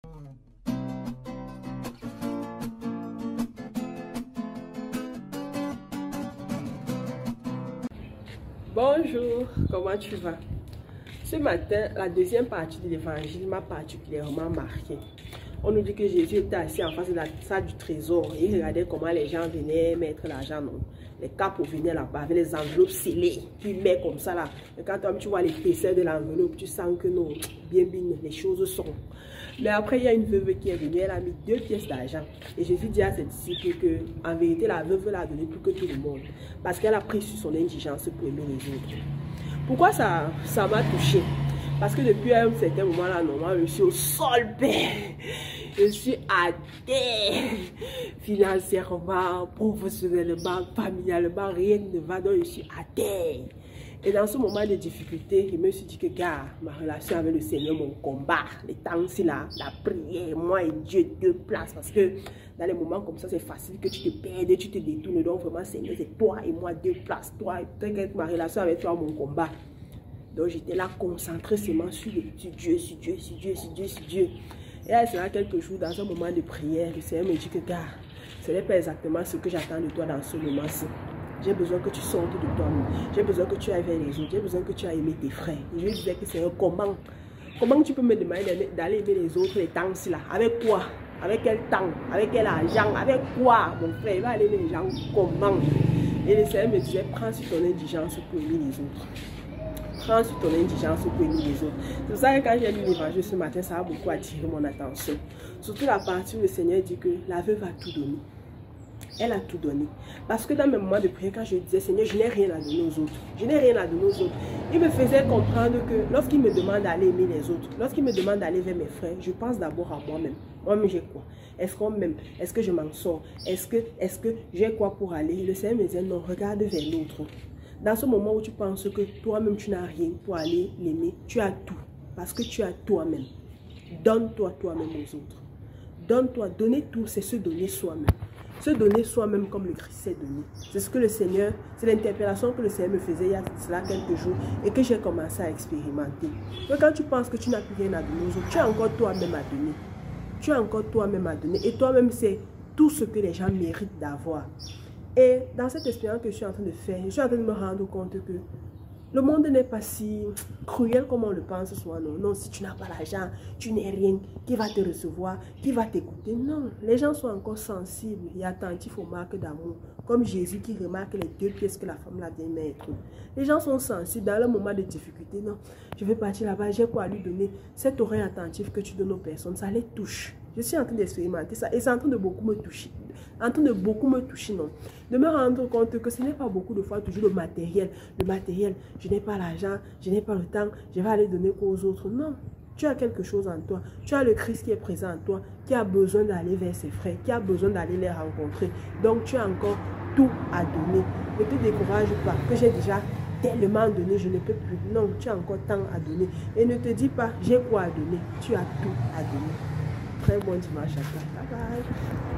Bonjour, comment tu vas? Ce matin, la deuxième partie de l'évangile m'a particulièrement marqué. On nous dit que Jésus était assis en face de la salle du trésor et il regardait comment les gens venaient mettre l'argent. Les capos venaient là-bas avec les enveloppes scellées, puis met comme ça là. Et quand tu vois l'épaisseur de l'enveloppe, tu sens que non, bien, les choses sont. Mais après, il y a une veuve qui est venue, elle a mis 2 pièces d'argent. Et Jésus dit à ses disciples que, en vérité, la veuve l'a donné plus que tout le monde. Parce qu'elle a pris sur son indigence pour aimer les autres. Pourquoi ça m'a touché? Parce que depuis un certain moment là, normalement, je suis au sol, je suis à terre. Financièrement, professionnellement, familialement, rien ne va, donc je suis à terre. Et dans ce moment de difficulté, je me suis dit que, gars, ma relation avec le Seigneur, mon combat, les temps ici là, la prière, moi et Dieu, 2 places. Parce que dans les moments comme ça, c'est facile que tu te perdes, tu te détournes. Donc vraiment, Seigneur, c'est toi et moi, 2 places. Toi, t'inquiète, ma relation avec toi, mon combat. Donc j'étais là concentrée seulement sur Dieu, sur Dieu, sur Dieu, sur Dieu, sur Dieu. Et là, c'est là quelques jours, dans un moment de prière, le Seigneur me dit que, gars, ce n'est pas exactement ce que j'attends de toi dans ce moment-ci. J'ai besoin que tu sortes de toi-même. J'ai besoin que tu ailles vers les autres. J'ai besoin que tu ailles aimer tes frères. Et je lui disais que Seigneur, comment tu peux me demander d'aller aimer les autres les temps-ci là? Avec quoi? Avec quel temps? Avec quel argent? Avec quoi, mon frère? Il va aller aimer les gens comment? Et le Seigneur me disait, prends sur ton indigence pour aimer les autres. Prends sur ton indigence pour aimer les autres. C'est pour ça que quand j'ai lu l'évangile ce matin, ça a beaucoup attiré mon attention. Surtout la partie où le Seigneur dit que la veuve a tout donné. Elle a tout donné. Parce que dans mes moments de prière, quand je disais, Seigneur, je n'ai rien à donner aux autres. Je n'ai rien à donner aux autres. Il me faisait comprendre que lorsqu'il me demande d'aller aimer les autres, lorsqu'il me demande d'aller vers mes frères, je pense d'abord à moi-même. Moi-même, j'ai quoi? Est-ce qu'on m'aime? Est-ce que je m'en sors? Est-ce que j'ai quoi pour aller? Le Seigneur me disait, non, regarde vers l'autre. Dans ce moment où tu penses que toi-même, tu n'as rien pour aller l'aimer, tu as tout. Parce que tu as toi-même. Donne-toi toi-même aux autres. Donne-toi. Donner tout, c'est se donner soi-même. Se donner soi-même comme le Christ s'est donné. C'est ce que le Seigneur, c'est l'interpellation que le Seigneur me faisait il y a cela quelques jours et que j'ai commencé à expérimenter. Donc quand tu penses que tu n'as plus rien à donner aux autres, tu as encore toi-même à donner. Tu as encore toi-même à donner. Et toi-même, c'est tout ce que les gens méritent d'avoir. Et dans cette expérience que je suis en train de faire, je suis en train de me rendre compte que le monde n'est pas si cruel comme on le pense souvent. Non, non, si tu n'as pas l'argent, tu n'es rien. Qui va te recevoir? Qui va t'écouter? Non, les gens sont encore sensibles et attentifs aux marques d'amour. Comme Jésus qui remarque les 2 pièces que la femme l'a bien mettre. Les gens sont sensibles dans le moment de difficulté. Non, je vais partir là-bas, j'ai quoi à lui donner? Cette oreille attentive que tu donnes aux personnes, ça les touche. Je suis en train d'expérimenter ça et c'est en train de beaucoup me toucher. En train de beaucoup me toucher, non. De me rendre compte que ce n'est pas beaucoup de fois toujours le matériel. Le matériel, je n'ai pas l'argent, je n'ai pas le temps, je vais aller donner aux autres. Non, tu as quelque chose en toi. Tu as le Christ qui est présent en toi, qui a besoin d'aller vers ses frères, qui a besoin d'aller les rencontrer. Donc tu as encore tout à donner. Ne te décourage pas, que j'ai déjà tellement donné, je ne peux plus. Non, tu as encore tant à donner. Et ne te dis pas, j'ai quoi à donner. Tu as tout à donner. Très bon dimanche à toi. Bye bye.